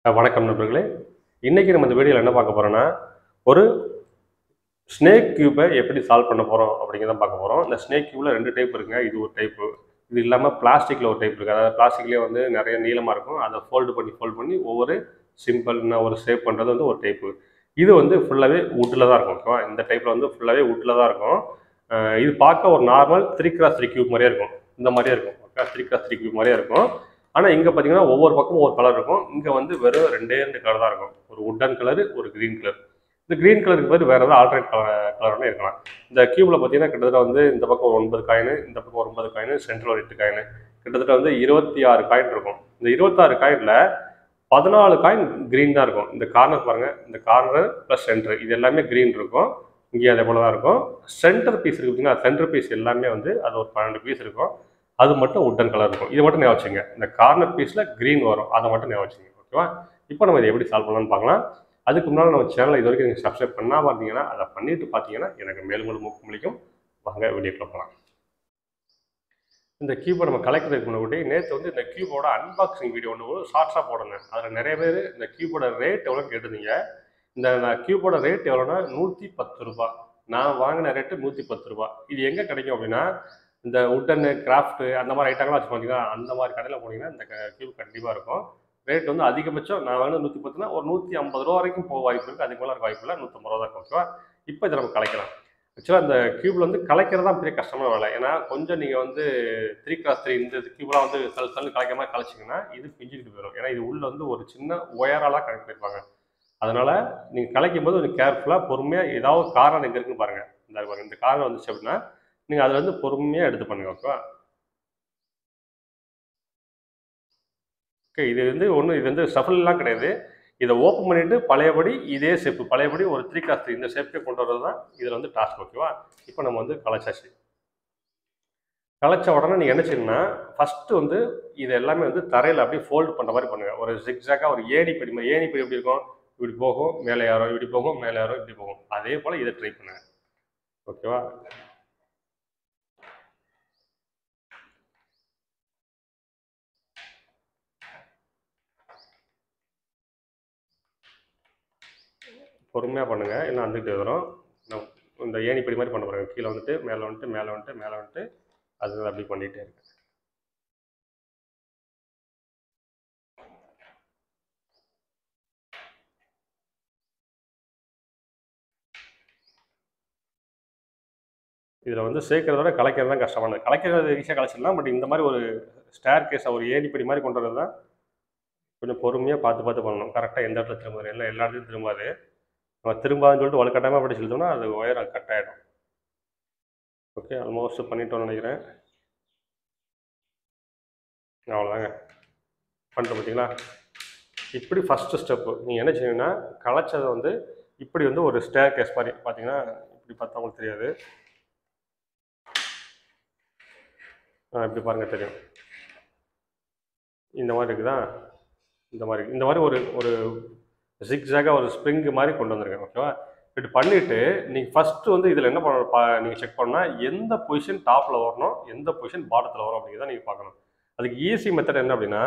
வணக்கம் நண்பர்களே. இன்னைக்கு நம்ம இந்த வீடியோவில் என்ன பார்க்க போறோம்னா, ஒரு ஸ்னேக் கியூபை எப்படி சால்வ் பண்ண போறோம் அப்படிங்கிறத பார்க்க போறோம். இந்த ஸ்னேக் கியூப்ல 2 டைப் இருக்குங்க. இது ஒரு டைப்பு. இது இல்லாம பிளாஸ்டிக்ல ஒரு டைப் இருக்கு. அதாவது பிளாஸ்டிக்லயே வந்து நிறைய நீளமா இருக்கும். அதை ஃபோல்டு பண்ணி ஒவ்வொரு ஒரு ஷேப் பண்றது வந்து ஒரு டைப்பு. இது வந்து ஃபுல்லாவே வுட்ல தான் இருக்கும். ஓகேவா? இந்த டைப்ல வந்து ஃபுல்லாவே வுட்ல தான் இருக்கும். இது பார்க்க ஒரு நார்மல் 3x3 கியூப் மாதிரியே இருக்கும். இந்த மாதிரியே இருக்கும். ஓகே, 3x3 கியூப் மாதிரியே இருக்கும். ஆனா இங்க பாத்தீங்கன்னா ஒவ்வொரு பக்கமும் ஒரு கலர் இருக்கும். இங்க வந்து வெறும் 2 கலர் தான் இருக்கும். ஒரு வுட்டன் கலர், ஒரு கிரீன் கலர். இந்த கிரீன் கலருக்கு பதில் வேற ஏதாவது ஆல்டர்னேட் கலர் இருக்கலாம். இந்த கியூப்ல பாத்தீங்கன்னா கிட்டத்தட்ட வந்து இந்த பக்கம் ஒரு 9 காயின், இந்த பக்கம் ஒரு 9 காயின், சென்டர் ஒரு 8 காயின், கிட்டத்தட்ட வந்து 26 காயின் இருக்கும். இந்த 26 காயின்ல 14 காயின் கிரீன் தான் இருக்கும். இந்த கார்னர் பாருங்க, இந்த கார்னர் பிளஸ் சென்டர் இது எல்லாமே கிரீன் இருக்கும். இங்கேயும் அதே போல தான் இருக்கும். சென்டர் பீஸ் இருக்கு பார்த்தீங்கன்னா, சென்டர் பீஸ் எல்லாமே வந்து அது ஒரு 12 பீஸ் இருக்கும். அது மட்டும் வுட்டன் கலர் இருக்கும். இது மட்டும் ஞாபகம் வச்சுங்க. இந்த கார்னர் பீஸ்ல கிரீன் வரும். அதை மட்டும் ஞாபகம் வச்சுங்க. ஓகேவா? இப்போ நம்ம இதை எப்படி சால்வ் பண்ணலாம்னு பார்க்கலாம். அதுக்கு முன்னால் நம்ம சேனலை இது வரைக்கும் நீங்கள் சப்ஸ்கிரைப் பண்ணாமல் இருந்தீங்கன்னா அதை பண்ணிட்டு பார்த்தீங்கன்னா எனக்கு மேலும் மூக்கும் வாங்க வீடியோக்குள்ள போகலாம். இந்த கியூபை நம்ம கலெக்டருக்கு முன்னாடி நேற்று வந்து இந்த கியூபோட அன்பாக்சிங் வீடியோ ஒன்று ஷார்ட்ஸாக போடணும். அதில் நிறைய பேர் இந்த கியூபோட ரேட் எவ்வளோன்னு கேட்டிருந்தீங்க. இந்த கியூபோட ரேட் எவ்வளோன்னா 110 ரூபா. நான் வாங்கின ரேட்டு 110 ரூபா. இது எங்கே கிடைக்கும் அப்படின்னா, இந்த வுட்டன் கிராஃப்ட் அந்த மாதிரி ஐட்டங்கள்லாம் வச்சு பார்த்தீங்கன்னா அந்த மாதிரி கடையில் போனீங்கன்னா இந்த கியூப் கண்டிப்பாக இருக்கும். ரேட் வந்து அதிகபட்சம் நான் வாங்கின 110னா ஒரு 150 ரூபா வரைக்கும் போக வாய்ப்பு இருக்குது. அதுக்கு மேலே இருக்க வாய்ப்பு இல்லை. 150 ரூபா தான் இருக்கும். ஓகேவா? இப்போ இதை நம்ம கலைக்கலாம். ஆக்சுவலாக அந்த கியூப்ல வந்து கலைக்கிறது தான் பெரிய கஷ்டமான வேலை. ஏன்னா கொஞ்சம் நீங்கள் வந்து 3x3 இந்த கியூப்லாம் வந்து சல் கலைக்கிற மாதிரி கலைச்சிங்கன்னா இது பிஞ்சுக்கிட்டு போயிடும். ஏன்னா இது உள்ள வந்து ஒரு சின்ன ஒயராலாம் கனெக்ட் பண்ணியிருப்பாங்க. அதனால நீங்கள் கலைக்கும் போது கொஞ்சம் கேர்ஃபுல்லாக பொறுமையாக ஏதாவது காரணம் எங்கே இருக்குன்னு பாருங்கள். இந்த பாருங்க, இந்த காரணம் வந்துச்சு அப்படின்னா நீங்கள் அதில் வந்து பொறுமையாக எடுத்து பண்ணுங்க. ஓகேவா? ஓகே, இது வந்து ஷஃபில்லாம் கிடையாது. இதை ஓப்பன் பண்ணிட்டு பழையபடி இதே ஷேப்பு பழையபடி ஒரு 3x3 இந்த ஷேப்புக்கே கொண்டு வரது தான் இதில் வந்து டாஸ்க். ஓகேவா? இப்போ நம்ம வந்து கலைச்சாச்சு. கலைச்ச உடனே நீங்கள் என்ன செய்யணும்னா, ஃபஸ்ட்டு வந்து இது எல்லாமே வந்து தரையில் அப்படியே ஃபோல்டு பண்ணுற மாதிரி பண்ணுங்கள். ஒரு ஜிக்ஸாக்காக ஒரு ஏணிப்படி மாதிரி. ஏணிப்படி எப்படி இருக்கும்? இப்படி போகும், மேலே ஏறும், இப்படி போகும், மேலே ஏறும், இப்படி போகும். அதே போல் இதை ட்ரை பண்ணுங்கள். ஓகேவா? பொறுமையாக பண்ணுங்கள், இல்லை வந்துட்டு வரும். இந்த ஏணிப்படி மாதிரி பண்ண போகிறேன். கீழே வந்துட்டு மேலே வந்துட்டு மேலே வந்துட்டு மேலே வந்துட்டு அது அப்படி பண்ணிகிட்டே இருக்கு. இதில் வந்து சேர்க்கறத விட கலைக்கிறது தான் கஷ்டமானது. கலைக்கிறது ஈஸியாக கலைச்சிடலாம். பட் இந்த மாதிரி ஒரு ஸ்டேர் கேஸை ஒரு ஏணிப்படி மாதிரி கொண்டு வரது தான் கொஞ்சம் பொறுமையாக பார்த்து பார்த்து பண்ணணும். கரெக்டாக எந்த இடத்துல திரும்புது, எல்லா இடத்துலையும் திரும்பாது. நம்ம திரும்பாதுன்னு சொல்லிட்டு வலுக்கட்டாயமாக அப்படி செலுத்தோம்னா அது ஒயர் கட் ஆகிடும். ஓகே, ஆல்மோஸ்ட் பண்ணிட்டோம்னு நினைக்கிறேன். அவ்வளோதாங்க, பண்ணிட்டு பார்த்தீங்களா? இப்படி ஃபஸ்ட்டு ஸ்டெப்பு நீங்கள் என்ன செய்யணும்னா, கலைச்சதை வந்து இப்படி வந்து ஒரு ஸ்டேர் கேஸ் மாதிரி பார்த்தீங்கன்னா, இப்படி பார்த்தா உங்களுக்கு தெரியாது. இப்படி பாருங்கள், தெரியும். இந்த மாதிரி இருக்குதா? இந்த மாதிரி ஒரு ஒரு ஜிக்ஸாகாக ஒரு ஸ்ப்ரிங் மாதிரி கொண்டு வந்திருக்கேன். ஓகேவா? இப்படி பண்ணிவிட்டு நீங்கள் ஃபஸ்ட்டு வந்து இதில் என்ன பண்ணணும், நீங்கள் செக் பண்ணால் எந்த பொசிஷன் டாப்பில் வரணும், எந்த பொசிஷன் பாட்டத்தில் வரும் அப்படிங்கிறத நீங்கள் பார்க்கணும். அதுக்கு ஈஸி மெத்தட் என்ன அப்படின்னா,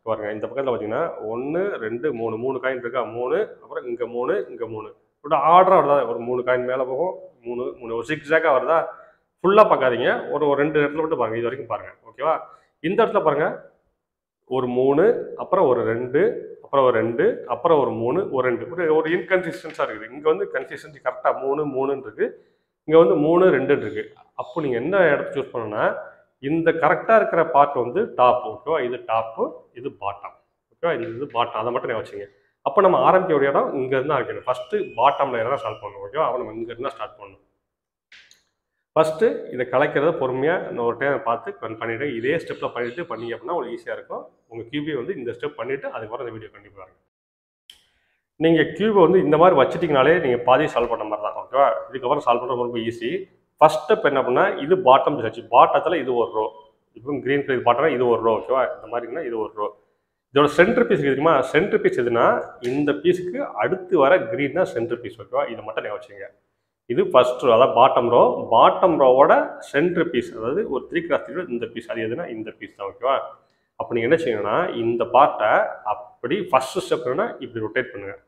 பாருங்கள், இந்த பக்கத்தில் பார்த்தீங்கன்னா 1 2 3 காயின் இருக்கா? 3, அப்புறம் இங்கே 3 இங்கே 3 இப்படி ஆர்டராக வருதா? ஒரு 3 காயின் மேலே போகும், 3 ஒரு ஜிக்ஸாகாக வருதா? ஃபுல்லாக பார்க்காதீங்க, ஒரு 2 இடத்துல மட்டும் பாருங்கள். இது வரைக்கும் பாருங்கள். ஓகேவா? இந்த இடத்துல பாருங்கள், ஒரு 3, அப்புறம் ஒரு 2, அப்புறம் ஒரு 2, அப்புறம் ஒரு 3, ஒரு 2 ஒரு இன்கன்சிஸ்டன்ஸாக இருக்குது. இங்கே வந்து கன்சிஸ்டன்சி கரெக்டாக 3 3ன்னு இருக்குது. இங்கே வந்து 3 2ன்னு இருக்குது. அப்போ நீங்கள் என்ன இடத்த சூஸ் பண்ணணும்னா, இந்த கரெக்டாக இருக்கிற பார்ட் வந்து டாப். ஓகேவா? இது டாப்பு, இது பாட்டம். ஓகேவா? இது பாட்டம். அதை மட்டும் நான் வச்சுங்க. அப்போ நம்ம ஆரம்பிக்க இடம் இங்கேருந்து ஆரம்பிக்கணும். ஃபஸ்ட்டு பாட்டமில் இருந்தால் ஸ்டார்ட் பண்ணணும். ஓகேவா? அப்போ நம்ம இங்கே இருந்தால் ஸ்டார்ட் பண்ணணும். ஃபஸ்ட்டு இதை கலைக்கிறத பொறுமையாக இன்னொரு டைம் பார்த்து பண்ணிவிட்டு இதே ஸ்டெப்பில் பண்ணிவிட்டு பண்ணீங்க அப்படின்னா உங்களுக்கு ஈஸியாக இருக்கும். உங்கள் கியூபை வந்து இந்த ஸ்டெப் பண்ணிவிட்டு அதுக்கப்புறம் இந்த வீடியோ கண்டிப்பாக பாருங்கள். நீங்கள் கியூபை வந்து இந்த மாதிரி வச்சுட்டிங்கனாலே நீங்கள் பாதி சால்வ் பண்ண மாதிரி தான். ஓகேவா? இதுக்கப்புறம் சால்வ் பண்ணுறது ரொம்ப ஈஸி. ஃபஸ்ட் ஸ்டெப் என்ன பண்ணால், இது பாட்டம் வச்சு பாட்டத்தில் இது ஒரு ரோ, இப்போ க்ரீன் கலர் பாட்டம் இது ஒரு ரோ. ஓகேவா? இந்த மாதிரிங்கன்னா இது ஒரு ரோ. இதோட சென்டர் பீஸ் தெரியுமா? சென்டர் பீஸ் எதுனா இந்த பீஸுக்கு அடுத்து வர க்ரீன் தான் சென்டர் பீஸ். ஓகேவா? இதை மட்டும் நீங்கள் வச்சுங்க. இது ஃபர்ஸ்ட் ரோ, அதாவது பாட்டம் ரோவோட சென்டர் பீஸ், அதாவது ஒரு 3x3 இந்த பீஸ், அது எதுனா இந்த பீஸ் தான். ஓகேவா? அப்போ நீங்கள் என்ன செய்யணும்னா இந்த பார்ட்டை அப்படி ஃபஸ்ட்டு ஸ்டெப் என்னன்னா இப்படி ரொட்டேட் பண்ணுங்கள்.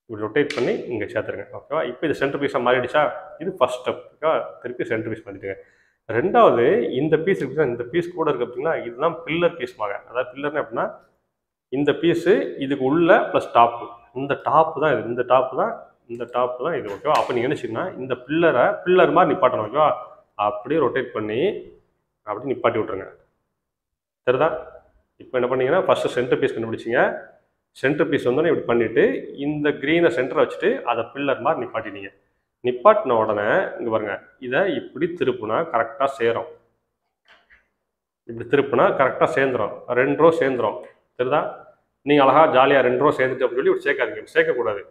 இப்படி ரொட்டேட் பண்ணி இங்கே சேர்த்துருங்க. ஓகேவா? இப்போ இது சென்டர் பீஸாக மாறிடுச்சா? இது ஃபஸ்ட் ஸ்டெப். ஓகேவா? திருப்பி சென்டர் பீஸ் மாற்றிட்டுங்க. ரெண்டாவது இந்த பீஸ் இருக்குன்னா இந்த பீஸ் கூட இருக்கு அப்படின்னா இதுதான் பில்லர் பீஸ்மாங்க. அதாவது பில்லர்னா எப்படின்னா இந்த பீஸு இதுக்கு உள்ள ப்ளஸ் டாப்பு, இந்த டாப்பு தான் இது, இந்த டாப்பு தான் இது. ஓகேவா? அப்போ நீங்கள் என்ன செய்யணும்னா இந்த பில்லர் மாதிரி நிப்பாட்டணும். ஓகேவா? அப்படியே ரொட்டேட் பண்ணி அப்படி நிப்பாட்டி விட்ருங்க. சரிதா? இப்போ என்ன பண்ணீங்கன்னா ஃபஸ்ட்டு சென்டர் பீஸ் கண்டுபிடிச்சிங்க. சென்டர் பீஸ் வந்தோடனே இப்படி பண்ணிவிட்டு இந்த க்ரீனை சென்டரை வச்சுட்டு அதை பில்லர் மாதிரி நிப்பாட்டினீங்க. நிப்பாட்டின உடனே இங்கே பாருங்க, இதை இப்படி திருப்புனா கரெக்டாக சேரும். இப்படி திருப்புனா கரெக்டாக சேர்ந்துடும். 2 ரோ சேர்ந்துடும். சரிதா? நீங்கள் அழகாக ஜாலியாக 2 ரோ சேர்ந்துட்டு அப்படின்னு சொல்லி இப்படி சேர்க்காதீங்க. சேர்க்கக்கூடாது.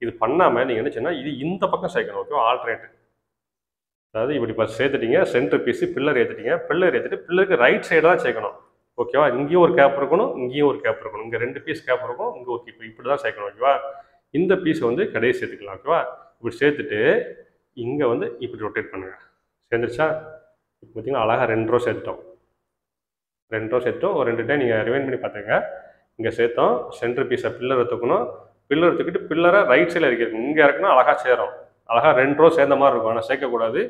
இது பண்ணாமல் நீங்கள் என்ன செய்யணும், இது இந்த பக்கம் சேர்க்கணும். ஓகே? ஆல்டர்னேட். அதாவது இப்படி இப்போ சேர்த்துட்டீங்க, சென்டர் பீஸு பில்லர் ஏற்றிட்டீங்க. பில்லர் ஏற்றிட்டு பில்லருக்கு ரைட் சைடு தான் சேர்க்கணும். ஓகேவா? இங்கேயும் ஒரு கேப் இருக்கணும், இங்கேயும் ஒரு கேப் இருக்கணும். இங்கே 2 பீஸ் கேப் இருக்கும், இங்கே ஒரு கீப், இப்படி தான் சேர்க்கணும். ஓகேவா? இந்த பீஸை வந்து கடைசி சேர்த்துக்கலாம். ஓகேவா? இப்படி சேர்த்துட்டு இங்கே வந்து இப்படி ரொட்டேட் பண்ணுங்கள். சேர்ந்துருச்சா? இப்போ பார்த்தீங்கன்னா அழகாக 2 ரோ சேர்த்துட்டோம். 2 ரோ சேர்த்தோம். ஒரு 2 டைம் நீங்கள் ரிவைண்ட் பண்ணி பார்த்துங்க. இங்கே சேர்த்தோம். சென்டர் பீஸை பில்லரை தூக்கணும். பில்லரை தூக்கிட்டு பில்லரை ரைட் சைடில் இறக்கிருக்கணும். இங்கே இறக்குனா அழகாக சேரும். அழகாக 2 ரோ சேர்ந்த மாதிரி இருக்கும். ஆனால் சேர்க்கக்கூடாது.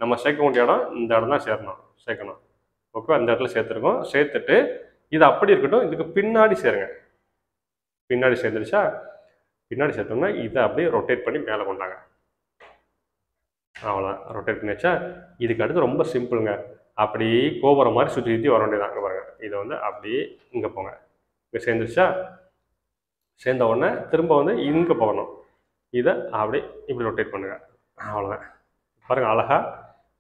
நம்ம சேர்க்க வேண்டிய இடம் இந்த இடம் தான் சேர்க்கணும். ஓகே? அந்த இடத்துல சேர்த்துருக்கோம். சேர்த்துட்டு இது அப்படி இருக்கட்டும். இதுக்கு பின்னாடி சேருங்க. பின்னாடி சேர்ந்துருச்சா? பின்னாடி சேர்த்தோம்னா இதை அப்படியே ரொட்டேட் பண்ணி மேலே கொண்டாங்க. அவ்வளோதான். ரொட்டேட் பண்ணியாச்சா? இதுக்கு அடுத்து ரொம்ப சிம்பிளுங்க. அப்படி கோபுரம் மாதிரி சுற்றி வர வேண்டியதான். அங்கே பாருங்க, இதை வந்து அப்படியே இங்கே போங்க. இங்கே சேர்ந்துருச்சா? சேர்ந்த உடனே திரும்ப வந்து இங்கே போகணும். இதை அப்படியே இப்படி ரொட்டேட் பண்ணுங்கள். அவ்வளோதான். பாருங்கள், அழகாக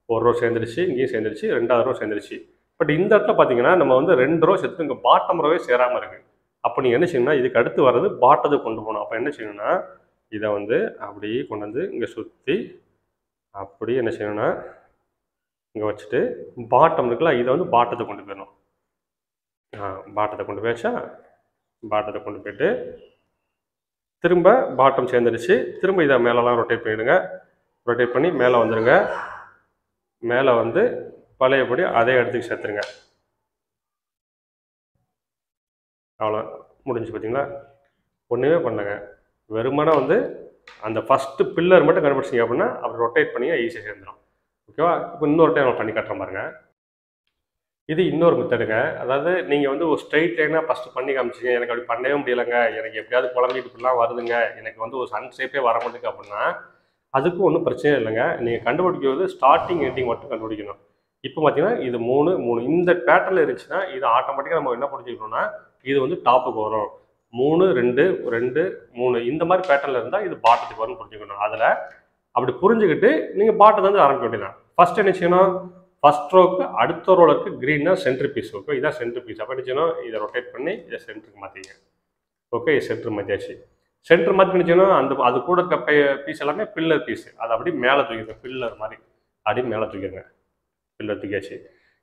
1 ரோ சேர்ந்துருச்சு, இங்கேயும் சேர்ந்துருச்சு, 2வது ரோ சேர்ந்துருச்சு. பட் இந்த இடத்துல பார்த்தீங்கன்னா நம்ம வந்து 2 ரோ சேர்த்து இங்கே பாட்டம் ரோவே சேராமல் இருக்குது. அப்போ நீங்கள் என்ன செய்யணும்னா இதுக்கு அடுத்து வர்றது பாட்டத்துக்கு கொண்டு போகணும். அப்போ என்ன செய்யணும்னா இதை வந்து அப்படியே கொண்டு வந்து இங்கே சுற்றி அப்படியே என்ன செய்யணும்னா இங்கே வச்சுட்டு பாட்டம் இருக்குல்ல, இதை வந்து பாட்டத்தை கொண்டு போயிடணும். பாட்டத்தை கொண்டு போயாச்சா? பாட்டத்தை கொண்டு போயிட்டு திரும்ப பாட்டம் சேர்ந்துருச்சு. திரும்ப இதை மேலெலாம் ரொட்டேட் பண்ணிவிடுங்க. ரொட்டேட் பண்ணி மேலே வந்துடுங்க. மேலே வந்து பழையபடி அதே இடத்துக்கு சேர்த்துருங்க. அவ்வளோ முடிஞ்சு. பார்த்தீங்களா? ஒன்றுமே பண்ணுங்க. வெறுமனே வந்து அந்த ஃபஸ்ட்டு பில்லர் மட்டும் கண்டுபிடிச்சிங்க அப்படின்னா அப்படி ரொட்டேட் பண்ணி ஈஸியாக சேர்ந்துடும். ஓகேவா? இப்போ இன்னொரு டைம் நம்ம பண்ணி காட்டுற பாருங்க. இது இன்னொரு மெத்தடுங்க. அதாவது நீங்கள் வந்து ஒரு ஸ்ட்ரெயிட் லைனாக ஃபஸ்ட்டு பண்ணி காமிச்சிங்க, எனக்கு அப்படி பண்ணவே முடியலைங்க, எனக்கு எப்படியாவது குழம்பிட்டு இப்படிலாம் வருதுங்க, எனக்கு வந்து ஒரு சன் ஷேப்பே வர மாட்டேங்குது அப்படின்னா அதுக்கும் ஒன்றும் பிரச்சனை இல்லைங்க. நீங்கள் கண்டுபிடிக்கிறது ஸ்டார்டிங் எண்டிங் மட்டும் கண்டுபிடிக்கணும். இப்போ பார்த்தீங்கன்னா இது 3 இந்த பேட்டர்னில் இருந்துச்சுன்னா இது ஆட்டோமேட்டிக்காக நம்ம என்ன புரிஞ்சுக்கணும்னா இது வந்து டாப்புக்கு வரும். 3 2 2 3 இந்த மாதிரி பேட்டர்னில் இருந்தால் இது பாட்டத்துக்கு வரும்னு புரிஞ்சுக்கணும். அதில் அப்படி புரிஞ்சுக்கிட்டு நீங்கள் பாட்டத்தை வந்து ஆரம்பிக்க வேண்டியதான். ஃபஸ்ட் என்ன செய்யணும், ஃபஸ்ட் ரோக்கு அடுத்த ரோவில் இருக்குது க்ரீன்னா சென்ட்ரு பீஸ். ஓகே? இதான் சென்ட்ரு பீஸ். அப்போ என்ன செய்யணும், இதை ரொட்டேட் பண்ணி இதை சென்டருக்கு மாற்றிங்க. ஓகே? சென்ட்ரு மாற்றியாச்சு. சென்டர் மாற்றி நினச்சோன்னா அது கூட இருக்க பீஸ் எல்லாமே பில்லர் பீஸு. அதை அப்படியே மேலே தூக்கிடுங்க. பில்லர் மாதிரி அப்படியே மேலே தூக்கிடுங்க. பில்லர் தூக்கியாச்சு.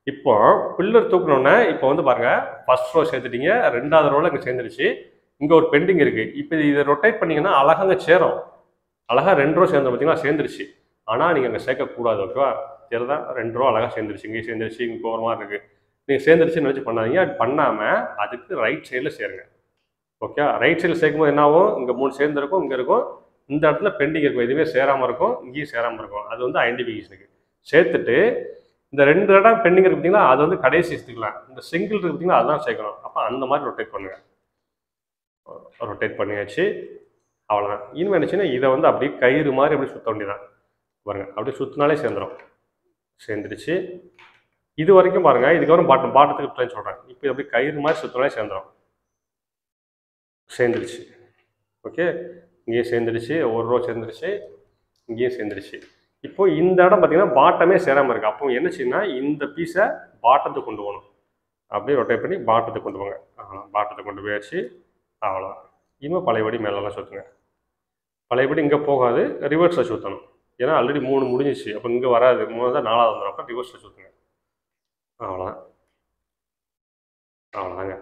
இப்போ பில்லர் தூக்கினோன்னே இப்போ வந்து பாருங்கள், ஃபஸ்ட் ரோ சேர்த்துட்டீங்க, 2வது ரோவில் இங்கே சேர்ந்துருச்சு. இங்கே ஒரு பெண்டிங் இருக்குது. இப்போ இதை ரொட்டேட் பண்ணிங்கன்னா அழகாக சேரும். அழகாக 2 ரோ சேர்ந்து பார்த்தீங்கன்னா சேர்ந்துருச்சு. ஆனால் நீங்கள் அங்கே சேர்க்கக்கூடாது. ஓகேவா? சரிதான்? 2 ரோ அழகாக சேர்ந்துருச்சு. இங்கே சேர்ந்துருச்சு, இங்கே போகிற மாதிரி இருக்குது. நீங்கள் சேர்ந்துருச்சுன்னு வச்சு பண்ணாதீங்க. அது பண்ணாமல் அதுக்கு ரைட் சைடில் சேருங்க. ஓகே? ரைட் சைடில் சேர்க்கும்போது என்ன ஆகும், இங்கே 3 சேர்ந்துருக்கும், இங்கே இருக்கும், இந்த இடத்துல பெண்டிங் இருக்கும், எதுவுமே சேராமல் இருக்கும், இங்கேயும் சேராமல் இருக்கும். அது வந்து ஐடென்டிஃபிகேஷனுக்கு சேர்த்துட்டு இந்த 2 இடம் பெண்டிங் இருக்கு பார்த்தீங்களா, அது வந்து கடைசி சேர்த்துக்கலாம். இந்த சிங்கிள் இருக்கு பார்த்தீங்களா, அதுதான் சேர்க்கணும். அப்போ அந்த மாதிரி ரொட்டேட் பண்ணுங்க. ரொட்டேட் பண்ணியாச்சு. அவ்வளோதான். இனிமேல் என்னச்சுன்னா இதை வந்து அப்படியே கயிறு மாதிரி அப்படியே சுற்ற வேண்டியதான். பாருங்க, அப்படியே சுற்றினாலே சேர்ந்துடும். சேர்ந்துருச்சு. இது வரைக்கும் பாருங்க. இதுக்கப்புறம் பாட்டத்துக்கு சொல்கிறேன். இப்போ அப்படியே கயிறு மாதிரி சுற்றினாலே சேர்ந்துடும். சேர்ந்துருச்சு. ஓகே? இங்கேயும் சேர்ந்துருச்சு, 1 ரோ சேர்ந்துருச்சு, இங்கேயும் சேர்ந்துருச்சு. இப்போ இந்த இடம் பார்த்தீங்கன்னா பாட்டமே சேராமல் இருக்குது. அப்போ என்ன செய்யணும்னா இந்த பீஸை பாட்டத்துக்கு கொண்டு போகணும். அப்படியே ரொட்டேட் பண்ணி பாட்டத்துக்கு கொண்டு போங்க. பாட்டத்தை கொண்டு போயாச்சு. அவ்வளோதான். இனிமேல் பழையபடி மேலெல்லாம் சுற்றுங்க. பழையபடி இங்கே போகாது, ரிவர்ஸில் சுற்றணும். ஏன்னா ஆல்ரெடி 3 முடிஞ்சிச்சு. அப்போ இங்கே வராது, 3 தான் 4வது வந்துடும். அப்போ ரிவர்ஸில் சுற்றுங்க. அவ்வளோதான். அவ்வளோதாங்க.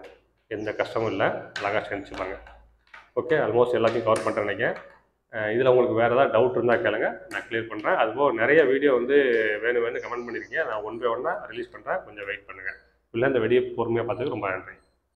எந்த கஷ்டமும் இல்லை. அழகாக செஞ்சுப்பாங்க. ஓகே? ஆல்மோஸ்ட் எல்லாத்தையும் கவர் பண்ணுறேன் நினைக்கிறேன். இதில் உங்களுக்கு வேறு ஏதாவது டவுட் இருந்தால் கேளுங்க, நான் கிளியர் பண்ணுறேன். அதுபோல் நிறைய வீடியோ வந்து வேணும் கமெண்ட் பண்ணியிருக்கீங்க. நான் 1 by 1 ரிலீஸ் பண்ணுறேன். கொஞ்சம் வெயிட் பண்ணுங்கள். இல்லை இந்த வீடியோ பொறுமையாக பார்த்துக்கு ரொம்ப நன்றி.